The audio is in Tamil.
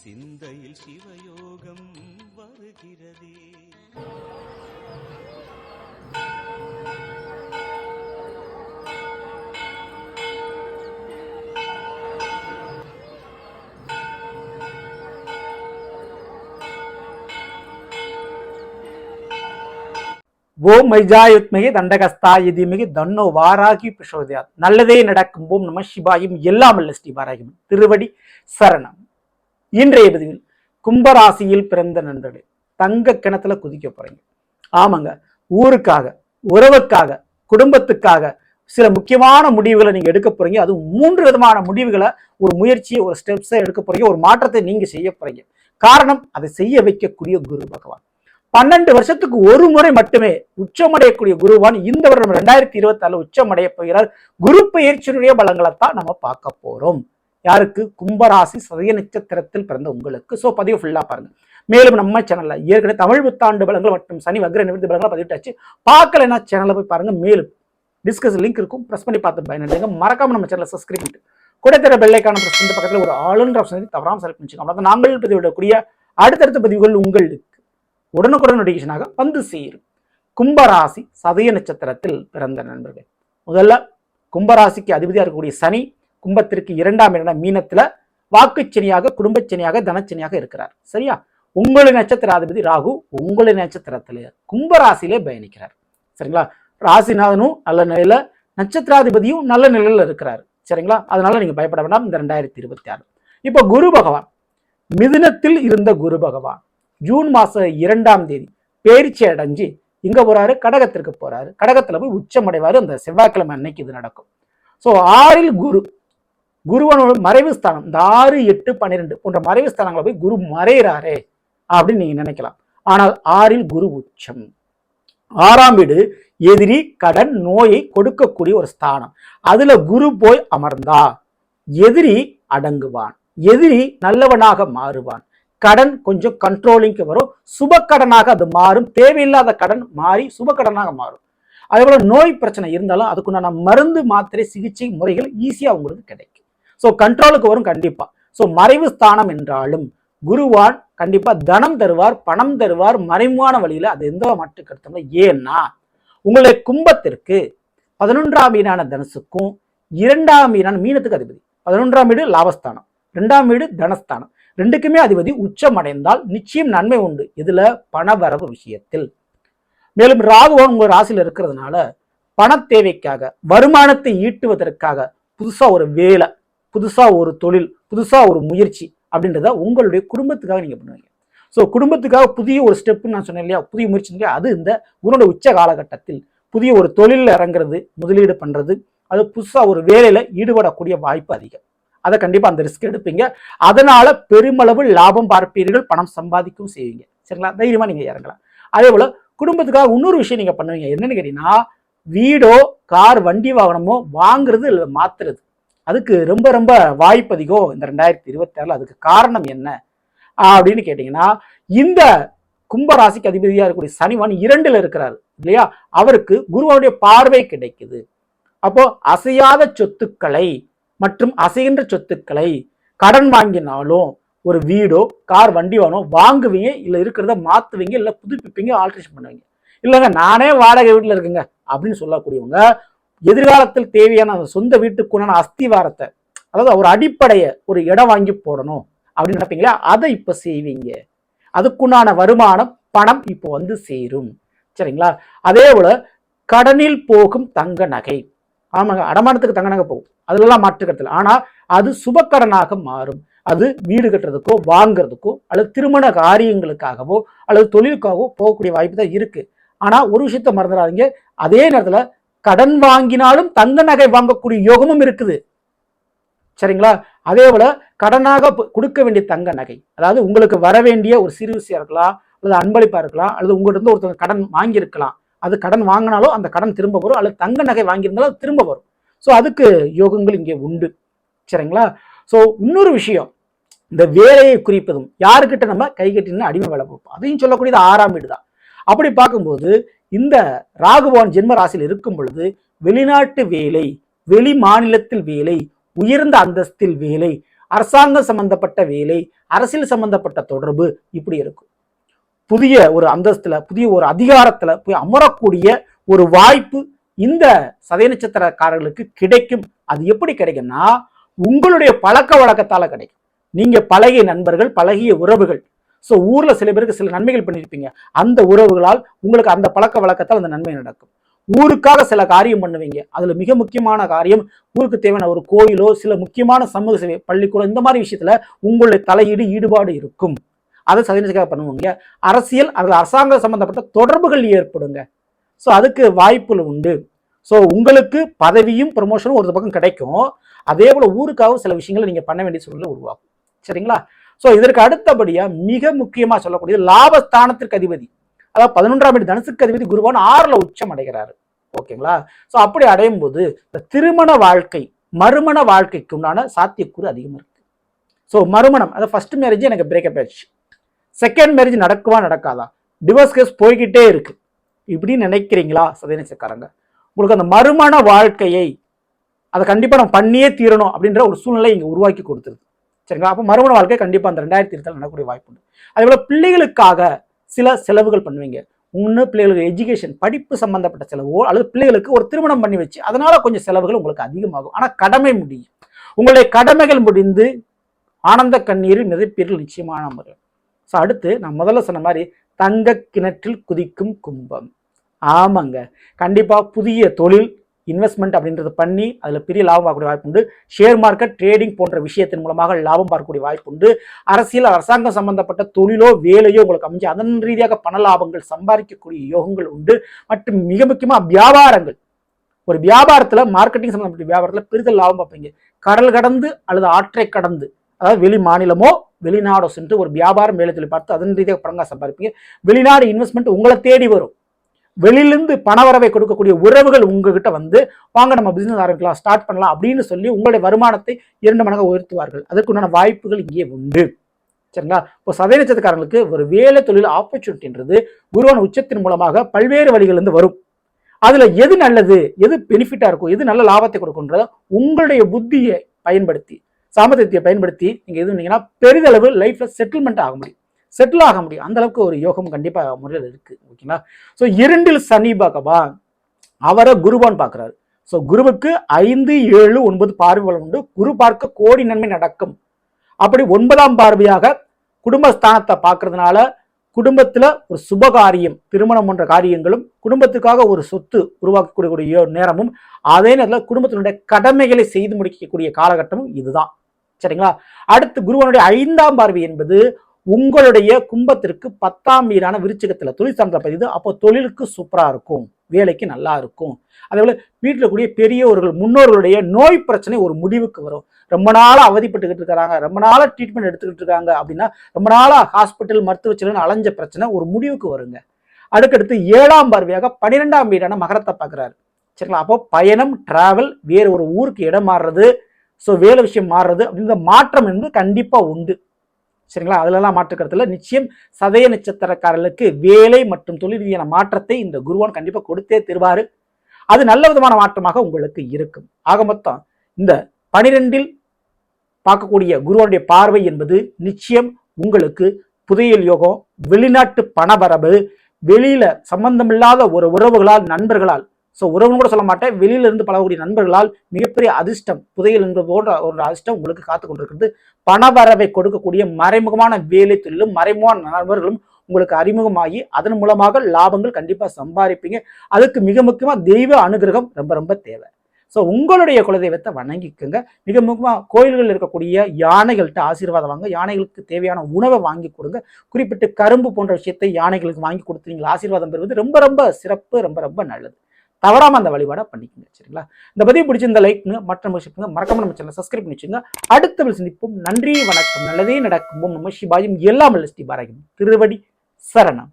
சிந்தையில் சிவயோகம் வருகிறதே. ஓம் மைஜாயுத்மகி தண்டகஸ்தாய தீமகி தன்னோ வாராகி பிரசோதயாத். நல்லதே நடக்கும். ஓம் நம சிவாயும். எல்லாம் அல்ல ஸ்ரீ வாராகியும் திருவடி சரணம். இன்றைய பதிவில் கும்பராசியில் பிறந்த நண்பர்களே, தங்க கிணத்துல குதிக்க போறீங்க. ஆமாங்க, ஊருக்காக, உறவுக்காக, குடும்பத்துக்காக சில முக்கியமான முடிவுகளை நீங்க எடுக்க போறீங்க. அது 3 விதமான முடிவுகளை, ஒரு முயற்சியை, ஒரு ஸ்டெப்ஸை எடுக்க போறீங்க. ஒரு மாற்றத்தை நீங்க செய்ய போறீங்க. காரணம், அதை செய்ய வைக்கக்கூடிய குரு பகவான் 12 வருஷத்துக்கு ஒரு முறை மட்டுமே உச்சமடையக்கூடிய குருவான் இந்த வருடம் 2024 உச்சமடைய போகிறார். குரு பெயர்ச்சியினுடைய பலங்களைத்தான் நம்ம பார்க்க போறோம். யாருக்கு? கும்பராசி சதய நட்சத்திரத்தில் பிறந்த உங்களுக்கு. சோ பதிவு ஃபுல்லா பாருங்க. மேலும் நம்ம சேனல்ல ஏற்கனவே தமிழ் புத்தாண்டு பலங்கள் மற்றும் சனி வக்ர நிவர்த்தி பலங்களை பதிவிட்டாச்சு. பார்க்கலன்னா சேனல்ல போய் பாருங்க. மேலும் டிஸ்கஸ் லிங்க் இருக்கும், பிரஸ் பண்ணி பார்த்து பயனடைங்க. மறக்காம நம்ம சேனலை சப்ஸ்கிரைப் பண்ணிட்டு கூட தர பெல்லைக்கான பிரஸ் பண்ணி பக்கத்தில் ஒரு ஆளுநர் ஆப்ஷன் தவறாம செலக்ட் பண்ணிச்சுக்கோங்க. நாங்கள் பதிவிடக்கூடிய அடுத்தடுத்த பதிவுகள் உங்களுக்கு உடனுக்குடன் நோட்டிபிகேஷனாக வந்து சேரும். கும்பராசி சதய நட்சத்திரத்தில் பிறந்த நண்பர்கள், முதல்ல கும்பராசிக்கு அதிபதியா இருக்கக்கூடிய சனி கும்பத்திற்கு 2ஆம் இடம் மீனத்துல வாக்குச்சனியாக, குடும்பச்சனியாக, தனச்சனியாக இருக்கிறார். சரியா? உங்களுடைய நட்சத்திராதிபதி ராகு உங்களுடைய நட்சத்திரத்திலே கும்பராசியிலே பயணிக்கிறார். சரிங்களா? ராசிநாதனும் நல்ல நிலையில, நட்சத்திராதிபதியும் நல்ல நிலையில இருக்கிறார். சரிங்களா? அதனால நீங்க பயப்பட வேண்டாம். இந்த 2026 இப்ப குரு பகவான் மிதுனத்தில் இருந்த குரு பகவான் ஜூன் மாசம் 2ஆம் தேதி பேர்ச்சி அடைஞ்சு இங்க போறாரு, கடகத்திற்கு போறாரு. கடகத்துல போய் உச்சமடைவாரு. அந்த செவ்வாய்க்கிழமை அன்னைக்கு இது நடக்கும். ஸோ 6ல் குருவனோட மறைவு ஸ்தானம், இந்த 6, 8, 12 போன்ற மறைவு ஸ்தானங்களை போய் குரு மறைகிறாரே அப்படின்னு நீங்க நினைக்கலாம். ஆனால் 6ல் குரு உச்சம். 6ஆம் வீடு எதிரி, கடன், நோயை கொடுக்கக்கூடிய ஒரு ஸ்தானம். அதுல குரு போய் அமர்ந்தா எதிரி அடங்குவான், எதிரி நல்லவனாக மாறுவான், கடன் கொஞ்சம் கண்ட்ரோலிங்க்கு வரும், சுப கடனாக அது மாறும், தேவையில்லாத கடன் மாறி சுப கடனாக மாறும். அதே போல நோய் பிரச்சனை இருந்தாலும் அதுக்குண்டான மருந்து, மாத்திரை, சிகிச்சை முறைகள் ஈஸியா உங்களுக்கு கிடைக்கும். ஸோ கண்ட்ரோலுக்கு வரும் கண்டிப்பா. ஸோ மறைவு ஸ்தானம் என்றாலும் குருவான் கண்டிப்பா தனம் தருவார், பணம் தருவார், மறைமுகமான வழியில. அது எந்த மாற்று கருத்தும். ஏன்னா உங்களுடைய கும்பத்திற்கு 11ஆம் வீடான தனுசுக்கும் 2ஆம் வீடான மீனத்துக்கு அதிபதி. 11ஆம் வீடு லாபஸ்தானம், 2ஆம் வீடு தனஸ்தானம். ரெண்டுக்குமே அதிபதி உச்சம் அடைந்தால் நிச்சயம் நன்மை உண்டு. இதுல பணவரவு விஷயத்தில். மேலும் ராகுவன் உங்க ராசியில் இருக்கிறதுனால பண தேவைக்காக, வருமானத்தை ஈட்டுவதற்காக புதுசா ஒரு வேலை, புதுசா ஒரு தொழில், புதுசா ஒரு முயற்சி அப்படின்றத உங்களுடைய குடும்பத்துக்காக நீங்க பண்ணுவீங்க. ஸோ குடும்பத்துக்காக புதிய ஒரு ஸ்டெப்னு நான் சொன்னேன் இல்லையா, புதிய முயற்சி. அது இந்த குருடைய உச்ச காலகட்டத்தில் புதிய ஒரு தொழிலில் இறங்குறது, முதலீடு பண்றது, அது புதுசா ஒரு வேலையில ஈடுபடக்கூடிய வாய்ப்பு அதிகம். அதை கண்டிப்பா அந்த ரிஸ்க் எடுப்பீங்க. அதனால பெருமளவு லாபம் பார்ப்பீர்கள், பணம் சம்பாதிக்கவும் செய்வீங்க. சரிங்களா? தைரியமா நீங்க இறங்கலாம். அதே போல குடும்பத்துக்காக இன்னொரு விஷயம் நீங்க பண்ணுவீங்க. என்னன்னு கேட்டீங்கன்னா, வீடோ, கார், வண்டி வாகனமோ வாங்குறது இல்லை மாத்துறது. அதுக்கு ரொம்ப ரொம்ப வாய்ப்பு அதிகம் இந்த 2026. அதுக்கு காரணம் என்ன அப்படின்னு கேட்டீங்கன்னா, இந்த கும்பராசிக்கு அதிபதியா இருக்கக்கூடிய சனிவான் 2ல் இருக்கிறாரு இல்லையா, அவருக்கு குருவனுடைய பார்வை கிடைக்குது. அப்போ அசையாத சொத்துக்களை மற்றும் அசைகின்ற சொத்துக்களை கடன் வாங்கினாலும் ஒரு வீடோ, கார், வண்டி வாங்குவீங்க, இல்லை இருக்கிறத மாத்துவீங்க, இல்லை புதுப்பிப்பீங்க, ஆல்ட்ரேஷன் பண்ணுவீங்க. இல்லைங்க நானே வாடகை வீட்டில் இருக்குங்க அப்படின்னு சொல்லக்கூடியவங்க எதிர்காலத்தில் தேவையான அந்த சொந்த வீட்டுக்குண்டான அஸ்திவாரத்தை, அதாவது ஒரு அடிப்படையை, ஒரு இடம் வாங்கி போடணும் அப்படின்னு நினைப்பீங்களா, அதை இப்ப செய்வீங்க. அதுக்குண்டான வருமானம், பணம் இப்போ வந்து சேரும். சரிங்களா? அதே போல கடனில் போகும் தங்க நகை, ஆமாங்க அடமானத்துக்கு தங்க நகை போகும், அதுலலாம் மாற்றுக்கிறது. ஆனா அது சுபக்கடனாக மாறும். அது வீடு கட்டுறதுக்கோ, வாங்குறதுக்கோ, அல்லது திருமண காரியங்களுக்காகவோ, அல்லது தொழிலுக்காகவோ போகக்கூடிய வாய்ப்பு தான் இருக்கு. ஆனா ஒரு விஷயத்த மறந்துடாதீங்க, அதே நேரத்துல கடன் வாங்கினாலும் தங்க நகை வாங்கக்கூடிய யோகமும் இருக்குது. சரிங்களா? அதே போல கடனாக கொடுக்க வேண்டிய தங்க நகை, அதாவது உங்களுக்கு வர வேண்டிய ஒரு சிறு விஷயம் இருக்கலாம், அல்லது அன்பளிப்பா இருக்கலாம், அல்லது உங்கள்கிட்ட இருந்து ஒருத்தர் கடன் வாங்கியிருக்கலாம், அது கடன் வாங்கினாலும் அந்த கடன் திரும்ப வரும், அல்லது தங்க நகை வாங்கியிருந்தாலும் அது திரும்ப வரும். ஸோ அதுக்கு யோகங்கள் இங்கே உண்டு. சரிங்களா? ஸோ இன்னொரு விஷயம், இந்த வேலையை குறிப்பதும், யாருக்கிட்ட நம்ம கை கட்டினா அடிமை வேலை பார்ப்போம், அதையும் சொல்லக்கூடியது 6ஆம் வீடு தான். அப்படி பார்க்கும்போது இந்த ராகுவான் ஜென்ம ராசியில் இருக்கும் பொழுது வெளிநாட்டு வேலை, வெளி மாநிலத்தில் வேலை, உயர்ந்த அந்தஸ்தில் வேலை, அரசாங்கம் சம்பந்தப்பட்ட வேலை, அரசியல் சம்பந்தப்பட்ட தொடர்பு இப்படி இருக்கும். புதிய ஒரு அந்தஸ்துல, புதிய ஒரு அதிகாரத்துல போய் அமரக்கூடிய ஒரு வாய்ப்பு இந்த சதய நட்சத்திரக்காரர்களுக்கு கிடைக்கும். அது எப்படி கிடைக்கும்னா உங்களுடைய பழக்க வழக்கத்தால கிடைக்கும். நீங்க பழகிய நண்பர்கள், பழகிய உறவுகள், ஸோ ஊர்ல சில பேருக்கு சில நன்மைகள் பண்ணியிருப்பீங்க, அந்த உறவுகளால் உங்களுக்கு அந்த பழக்க வழக்கத்தால் அந்த நன்மை நடக்கும். ஊருக்காக சில காரியம் பண்ணுவீங்க, அதுல மிக முக்கியமான காரியம் ஊருக்கு தேவையான ஒரு கோயிலோ சில முக்கியமான சமூக சேவை, பள்ளிக்கூடம், இந்த மாதிரி விஷயத்துல உங்களுடைய தலையீடு ஈடுபாடு இருக்கும். அதை சதவீதத்துக்காக பண்ணுவாங்க. அரசியல் அல்லது அரசாங்கம் சம்பந்தப்பட்ட தொடர்புகள் ஏற்படுங்க. ஸோ அதுக்கு வாய்ப்புகள் உண்டு. ஸோ உங்களுக்கு பதவியும் ப்ரமோஷனும் ஒரு பக்கம் கிடைக்கும், அதே போல ஊருக்காகவும் சில விஷயங்களை நீங்க பண்ண வேண்டிய சூழ்நிலை உருவாகும். சரிங்களா? ஸோ இதற்கு அடுத்தபடியா மிக முக்கியமா சொல்லக்கூடியது லாபஸ்தானத்திற்கு அதிபதி, அதாவது 11ஆம் வீடு தனுசுக்கு அதிபதி குருவான் 6ல் உச்சம் அடைகிறாரு. ஓகேங்களா? ஸோ அப்படி அடையும் போது இந்த திருமண வாழ்க்கை, மறுமண வாழ்க்கைக்கு உண்டான சாத்தியக்கூறு அதிகமாக இருக்கு. ஸோ மறுமணம், அதாவது ஃபர்ஸ்ட் மேரேஜ் எனக்கு பிரேக்கப் ஆயிடுச்சு, செகண்ட் மேரேஜ் நடக்குவா நடக்காதா, டிவோர்ஸ் கேஸ் போய்கிட்டே இருக்கு, இப்படின்னு நினைக்கிறீங்களா சதய நட்சத்திரக்காரங்க? உங்களுக்கு அந்த மறுமண வாழ்க்கையை அதை கண்டிப்பா நம்ம பண்ணியே தீரணும் அப்படின்ற ஒரு சூழ்நிலை இங்க உருவாக்கி கொடுத்துருது. சரிங்களா? அப்போ மறுமண வாழ்க்கை கண்டிப்பா அந்த 2020 நடக்கக்கூடிய வாய்ப்பு உண்டு. அதே போல பிள்ளைகளுக்காக சில செலவுகள் பண்ணுவீங்க. ஒன்று பிள்ளைகளுக்கு எஜுகேஷன், படிப்பு சம்பந்தப்பட்ட செலவோ, அல்லது பிள்ளைகளுக்கு ஒரு திருமணம் பண்ணி வச்சு அதனால கொஞ்சம் செலவுகள் உங்களுக்கு அதிகமாகும். ஆனா கடமை முடியும். உங்களுடைய கடமைகள் முடிந்து ஆனந்த கண்ணீர் மிதப்பீர்கள் நிச்சயமான முறையில். ஸோ அடுத்து நான் முதல்ல சொன்ன மாதிரி தங்க கிணற்றில் குதிக்கும் கும்பம். ஆமாங்க, கண்டிப்பா புதிய தொழில் இன்வெஸ்ட்மெண்ட் அப்படின்றத பண்ணி அதில் பெரிய லாபம் பார்க்கக்கூடிய வாய்ப்பு உண்டு. ஷேர் மார்க்கெட், ட்ரேடிங் போன்ற விஷயத்தின் மூலமாக லாபம் பார்க்கக்கூடிய வாய்ப்பு உண்டு. அரசியல், அரசாங்கம் சம்பந்தப்பட்ட தொழிலோ வேலையோ உங்களுக்கு அமைஞ்சு அதன் ரீதியாக பண லாபங்கள் சம்பாதிக்கக்கூடிய யோகங்கள் உண்டு. மற்றும் மிக முக்கியமாக வியாபாரங்கள், ஒரு வியாபாரத்தில் மார்க்கெட்டிங் சம்பந்தப்பட்ட வியாபாரத்தில் பெரிதல் லாபம் பார்ப்பீங்க. கடல் கடந்து அல்லது ஆற்றை கடந்து, அதாவது வெளி மாநிலமோ வெளிநாடோ சென்று ஒரு வியாபாரம் வேலை தொழில் பார்த்து அதன் ரீதியாக பணங்காக சம்பாதிப்பீங்க. வெளிநாடு இன்வெஸ்ட்மெண்ட் உங்களை தேடி வரும். வெளியிலிருந்து பணவரவை கொடுக்கக்கூடிய உறவுகள் உங்ககிட்ட வந்து வாங்க நம்ம பிசினஸ் ஆரம்பிக்கலாம், ஸ்டார்ட் பண்ணலாம் அப்படின்னு சொல்லி உங்களுடைய வருமானத்தை 2 மடங்காக உயர்த்துவார்கள். அதற்குண்டான வாய்ப்புகள் இங்கே உண்டு. சரிங்களா? இப்போ சதய நட்சத்திரக்காரங்களுக்கு ஒரு வேலை தொழில் ஆப்பர்ச்சுனிட்டின்றது குருவான் உச்சத்தின் மூலமாக பல்வேறு வழிகளிலிருந்து வரும். அதுல எது நல்லது, எது பெனிஃபிட்டா இருக்கும், எது நல்ல லாபத்தை கொடுக்கும்ன்றத உங்களுடைய புத்தியை பயன்படுத்தி, சாமர்த்தியத்தை பயன்படுத்தி நீங்க எது பண்ணீங்கன்னா பெரிதளவு லைஃப்ல செட்டில் ஆக முடியும். அந்த அளவுக்கு ஒரு யோகம் கண்டிப்பா முறையில் இருக்கு. ஓகேங்களா? ஸோ 2ல் சனி பகவான் அவரை குருவான் பார்க்கிறாரு. ஸோ குருவுக்கு 5, 7, 9 பார்வைகள் உண்டு. குரு பார்க்க கோடி நன்மை நடக்கும். அப்படி 9ஆம் பார்வையாக குடும்பஸ்தானத்தை பார்க்கறதுனால குடும்பத்துல ஒரு சுபகாரியம், திருமணம் போன்ற காரியங்களும், குடும்பத்துக்காக ஒரு சொத்து உருவாக்கக்கூடிய நேரமும், அதே நேரத்தில் குடும்பத்தினுடைய கடமைகளை செய்து முடிக்கக்கூடிய காலகட்டமும் இதுதான். சரிங்களா? அடுத்து குருவனுடைய 5ஆம் பார்வை என்பது உங்களுடைய கும்பத்திற்கு 10ஆம் வீடான விருச்சிகத்துல தொழில் சார்ந்த பதிவு. அப்போ தொழிலுக்கு சூப்பரா இருக்கும், வேலைக்கு நல்லா இருக்கும். அதே போல வீட்டில் கூடிய பெரியவர்கள், முன்னோர்களுடைய நோய் பிரச்சனை ஒரு முடிவுக்கு வரும். ரொம்ப நாளா அவதிப்பட்டுக்கிட்டு இருக்காங்க, ரொம்ப நாளா ட்ரீட்மெண்ட் எடுத்துக்கிட்டு இருக்காங்க அப்படின்னா, ரொம்ப நாளா ஹாஸ்பிட்டல் மருத்துவச்சில அலைஞ்ச பிரச்சனை ஒரு முடிவுக்கு வருங்க. அடுத்தடுத்து 7ஆம் பார்வையாக 12ஆம் வீடான மகரத்தை பார்க்கிறாரு. சரிங்களா? அப்போ பயணம், டிராவல், வேறு ஒரு ஊருக்கு இடம் மாறுறது, ஸோ வேலை விஷயம் மாறுறது அப்படின்ற மாற்றம் என்பது கண்டிப்பா உண்டு. சரிங்களா? அதுலலாம் மாற்றுக்கிறதுல நிச்சயம் சதய நட்சத்திரக்காரர்களுக்கு வேலை மற்றும் தொழில் ரீதியான மாற்றத்தை இந்த குருவான் கண்டிப்பா கொடுத்தே தருவாரு. அது நல்ல விதமான மாற்றமாக உங்களுக்கு இருக்கும். ஆக மொத்தம் இந்த 12ல் பார்க்கக்கூடிய குருவானுடைய பார்வை என்பது நிச்சயம் உங்களுக்கு புதையல் யோகம், வெளிநாட்டு பணவரவு, வெளியில சம்பந்தமில்லாத ஒரு உறவுகளால், நண்பர்களால், ஸோ உறவுன்னு கூட சொல்ல மாட்டேன், வெளியில இருந்து பழகக்கூடிய நண்பர்களால் மிகப்பெரிய அதிர்ஷ்டம், புதையல் என்ற போன்ற ஒரு அதிர்ஷ்டம் உங்களுக்கு காத்து கொண்டிருக்கிறது. பணவரவை கொடுக்கக்கூடிய மறைமுகமான வேலை தொழிலும் மறைமுகமான நண்பர்களும் உங்களுக்கு அறிமுகமாகி அதன் மூலமாக லாபங்கள் கண்டிப்பா சம்பாதிப்பீங்க. அதுக்கு மிக முக்கியமா தெய்வ அனுகிரகம் ரொம்ப ரொம்ப தேவை. ஸோ உங்களுடைய குலதெய்வத்தை வணங்கிக்குங்க. மிக முக்கியமாக கோயில்களில் இருக்கக்கூடிய யானைகள்கிட்ட ஆசீர்வாதம் வாங்க, யானைகளுக்கு தேவையான உணவை வாங்கி கொடுங்க. குறிப்பிட்டு கரும்பு போன்ற விஷயத்தை யானைகளுக்கு வாங்கி கொடுத்து நீங்கள் ஆசீர்வாதம் பெறுவது ரொம்ப ரொம்ப சிறப்பு, ரொம்ப ரொம்ப நல்லது. தவறாம அந்த வழிபாடை பண்ணிக்கோங்க. சரிங்களா? இந்த பதிவு பிடிச்சிருந்த லைக் மற்ற விஷயத்துங்க மறக்காம நம்ம சேனலை சப்ஸ்கிரைப் பண்ணி வச்சுங்க. அடுத்த சந்திப்போம். நன்றி, வணக்கம். நல்லதே நடக்கும். நம சிவாயும். எல்லாம் ஸ்ரீ பாரதி. திருவடி சரணம்.